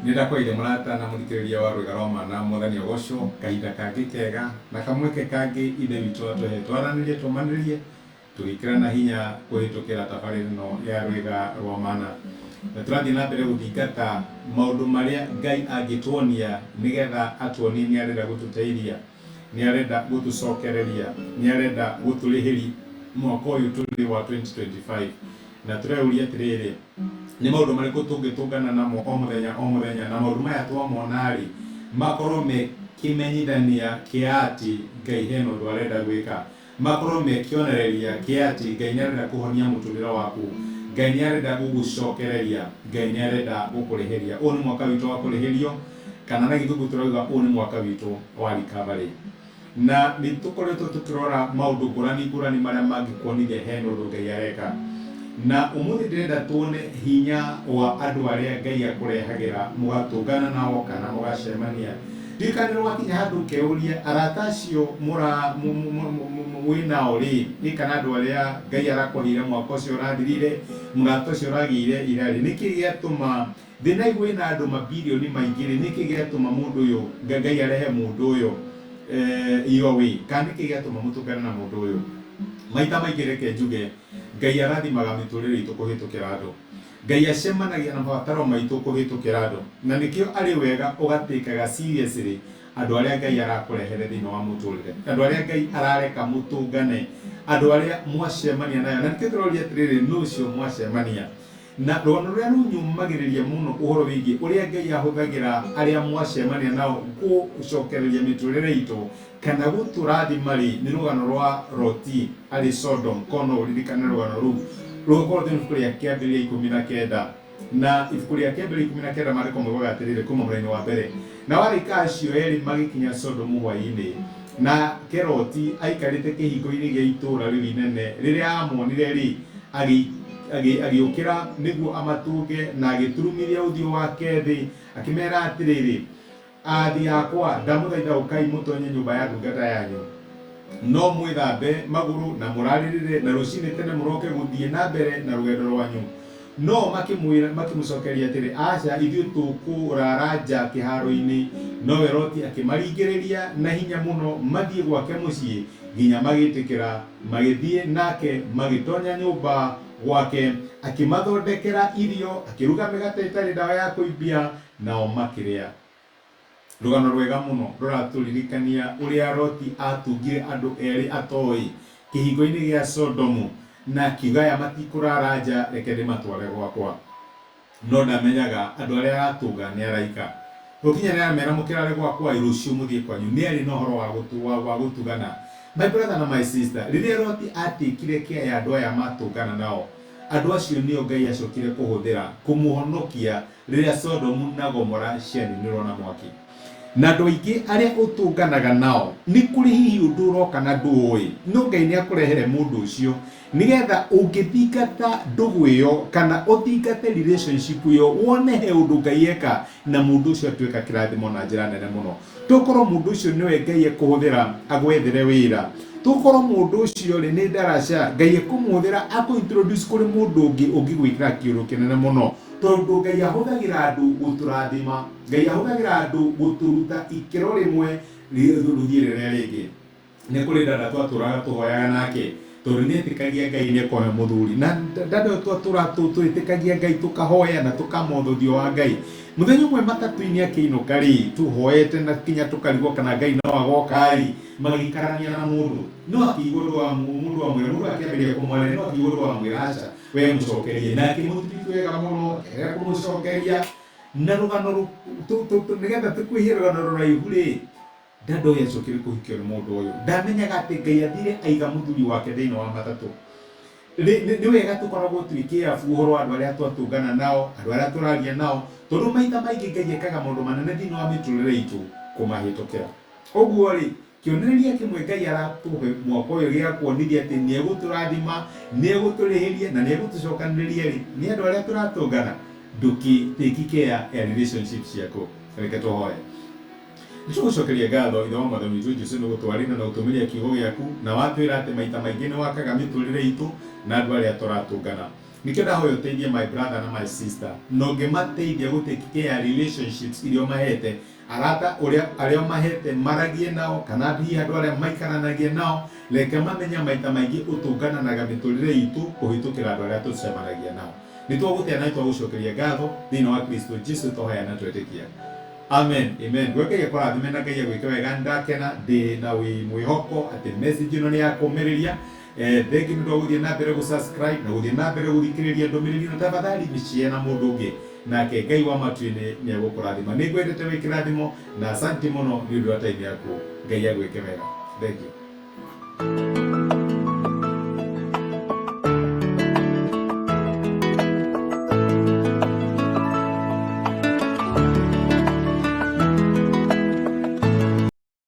Nenda kwa ile murata na muthikiriria wa Rwega Roma na muthani ogosho kahinda kangi kega na kamweke kangi ithe witũ atwehe twaranirie tumanirie tugikirana hinya kuhitukira tabarĩra ĩno ya Rwega rwa Mana na tũrathiĩ na mbere gũthingata maũndũ marĩa Ngai angĩtuonia nigetha atuonie nĩ arenda gũtũteithia, nĩ arenda gũtũcokereria, nĩ arenda gũtũrĩhĩria mwaka ũyũ tũrĩ wa 2025 na tũreuria atĩrĩrĩ, nĩ maũndũ marĩkũ tũngĩtũngana namo o mũthenya na maũndũ maya twamona-rĩ makorwo me kĩmenyithania kĩa atĩ Ngai hena ũndũ arenda gwĩka, makorwo me kĩonereria kĩa atĩ Ngai nĩ arenda kũhonia mũtũrĩre waku, Ngai nĩ arenda gũgũcokereria, Ngai nĩ arenda gũkũrĩhĩria. Ũyũ nĩ mwaka witũ wa kũrĩhĩrio, kana na gĩthũngũ tũrauga ũyũ nĩ mwaka witũ wa recovery. Na nĩ tũkoretwo tũkĩrora maũndũ ngũrani marĩa mangĩkuonithia hena ũndũ Ngai areka, na ũmũthĩ ndĩrenda tuone hinya wa andũ arĩa Ngai akũrehagĩra mũgatũngana nao kana mũgacemania. Ndikanĩrwo wakinya handũ ũkeuria arata acio wĩnao-rĩ, nĩ kana andũ arĩa Ngai arakũheire mwaka ũcio ũrathirire, mũrata ũcio ũragĩire ira-rĩ, nĩkĩ gĩatũma thĩ na igũrũ na andũ mabirioni maingĩ-rĩ, nĩkĩ gĩatũma mũndũ ũyũ Ngai arehe mũndũ ũyũ iowĩ, kana nĩkĩ gĩatũma mũtũngane na mũndũ ũyũ? Maita maingĩ reke njuge Ngai arathimaga mĩtũrĩre itũ kũhĩtũkĩra andũ, Ngai acemanagia na mabataro maitũ kũhĩtũkĩra andũ, na nĩkĩo arĩ wega ũgatĩkaga seriously andũ arĩa Ngai arakũrehere thĩinĩ wa mũtũrĩre, andũ arĩa Ngai arareka mũtũngane, andũ arĩa mwacemania nayo. Na nĩkĩo tũroria atĩrĩrĩ, nũ ũcio mwacemania, na rũgano rũrĩa runyumagĩrĩria mũno ũhoro wĩgiĩ ũrĩa Ngai ahũthagĩra arĩa mwacemania nao gũcokereria mĩtũrĩre itũ kana gũtũrathima-rĩ, nĩ rũgano rwa Loti arĩ Sodom. Kono ũririkane rũgano rũu rũgũkorwo thĩinĩ ibuku rĩa Kĩambĩrĩria 19 na ibuku rĩa Kĩambĩrĩria 19 marĩko moigaga atĩrĩrĩ kuma mũraini wa mbere: na warĩka acio erĩ magĩkinya Sodomu hwaĩ-inĩ, na Loti aikarĩte kĩhingo-inĩ gĩa itũũra rĩu inene, rĩrĩa amonire-rĩ agĩũkĩra nĩguo amatũnge na agĩturumithia ũthiũ wake thĩ akĩmera atĩrĩrĩ, athi akwa ndamũthaitha ũkai mũtonye nyũmba ya ndungata yanyu, no mwĩthambe magũrũ na mũrarĩrĩre na rũcinĩ tene mũroke gũthiĩ na mbere na rũgendo rwanyu. No makĩmũcokeria atĩrĩ, aca, ithuĩ tũkũrara nja kĩharo-inĩ. Nowe Loti akĩmaringĩrĩria na hinya mũno mathiĩ gwake mũciĩ, nginya magĩtĩkĩra, magĩthiĩ nake magĩtonya nyũmba gwake, akĩmathondekera irio, akĩruga mĩgate ĩtarĩ ndawa ya kũimbia, nao makĩrĩa. Rũgano rwega mũno rũratũririkania ũrĩa Loti atungire andũ erĩ atoĩ kĩhingo-inĩ gĩa Sodomu, na kiuga aya matikũrara nja, reke ndĩmatware gwakwa. No ndamenyaga andũ arĩa aratũnga nĩ araika. Gũkinya nĩ aramera mũkĩrare gwakwa, rũciũ mũthiĩ kwanyu. Nĩ arĩ na ũhoro wa gũtugana. My brother na my sister, rĩrĩa Loti atĩkire kĩaya andũ aya matũngana nao, andũ acio nĩo Ngai acokire kũhũthĩra kũmũhonokia rĩrĩa Sodomu na Gomora cianinĩrwo na mwaki. Na andũ aingĩ arĩa ũtũnganaga nao, nĩ kũrĩ hihi ũndũ ũroka na ndũĩ, no Ngai nĩ akũrehere mũndũ ũcio nigetha ũngĩthingata ndũgũ ĩyo kana ũthingate relationship ĩyo, wone he ũndũ Ngai eka na mũndũ ũcio atuĩka kĩrathimo na njĩra nene mũno. Tokorwo mũndũ ũcio nĩwe Ngai ekũhũthĩra agwethere wĩra, tokorwo mũndũ ũcio rĩ nĩ ndaraca, Ngai ekũmũhũthĩra akũ-introduce kũrĩ mũndũ ũngĩ ũngĩgwĩkĩra kĩũndũ kĩnene mũno, tondũ Ngai ahũthagĩra andũ gũtũrathima, Ngai ahũthagĩra andũ gũtũruta ikĩro rĩmwe rũthiĩ rĩrĩa rĩngĩ. Nĩ kũrĩ dada twatũraga tũhoyaga nake tondũ nĩ etĩkagia Ngai nĩ ekũhe mũthuri, na dada twĩtĩkagia Ngai tũkahoya na tũkamotha ũthiũ wa Ngai. Mũthenya ũmwe matatũ-inĩ akĩinũka-rĩ, tũhoete na kinya tũkarigwo kana Ngai no agoka-rĩ, magĩikarania na mũndũ, no akĩigua ũndũ wa mũndũ wa mwĩra, mũndũ akĩambĩrĩria kũmwarĩria, no akĩigua ũndũ wa mwĩra, aca we mũcokerie, na akĩmũtũmĩte wega mũno, akĩrega kũmũcokeria na rũgano nĩgetha tũkwĩhie rũgano rũraihu-rĩ, dada ũyũ acokire kũhikio nĩ mũndũ ũyũ. Ndamenyaga atĩ Ngai athire aiga mũthuri wake thĩinĩ wa matatũ. Nĩ wega tũkoragwo twĩkĩabu ũhoro wa andũ arĩa twatũngana nao, andũ arĩa tũraria nao, tondũ maita maingĩ Ngai ekaga maũndũ manene thĩinĩ wa mĩtũrĩre itũ kũmahĩtũkĩra. Ũguo-rĩ, kĩonereria kĩmwe Ngai aratũhe mwaka ũyũ gĩa kuonithia atĩ nĩ egũtũrathima, nĩ egũtũrĩhĩria na nĩ egũtũcokanĩrĩria-rĩ, nĩ andũ arĩa tũratũngana. Ndũgĩtake care ya relationship ciaku. Reke tũhoye. Nĩtũgũcokeria ngatho ithe wa Mwathani witũ Jesũ nĩ gũtwarĩra na gũtũmĩria kiugo gĩaku, na watwĩra atĩ maita maingĩ nĩ wakaga mĩtũrĩre itũ na andũ arĩa tũratũngana. nikio ndahoya uteithie my brother na my sister no ngemateithia gutake care relationships irio mahete arata aria mahete maragie nao kana hihi andu aria maikaranagie nao reke mamenya maita maingi utungananaga miturire itu kuhitukira andu aria tucemanagia nao nitwagutia na twagucokeria ngatho thiini wa Kristo Jesu tohaya na twetikia. Amen, amen. Gweke kwa thime na Ngai gwike wega ndakena ndi na wi mwihoko ati message ino ni ya kumiriria thengi ndo guthie na mbere gusubscribe na guthie na mbere guthikiriria ndomiriri na tafadhali mishie na mundu ungi nake Ngai wa matuini ni agukurathima. Ni gwendete wikirathimo na asante muno ni undu wa time yaku. Ngai agwike wega. Thank you.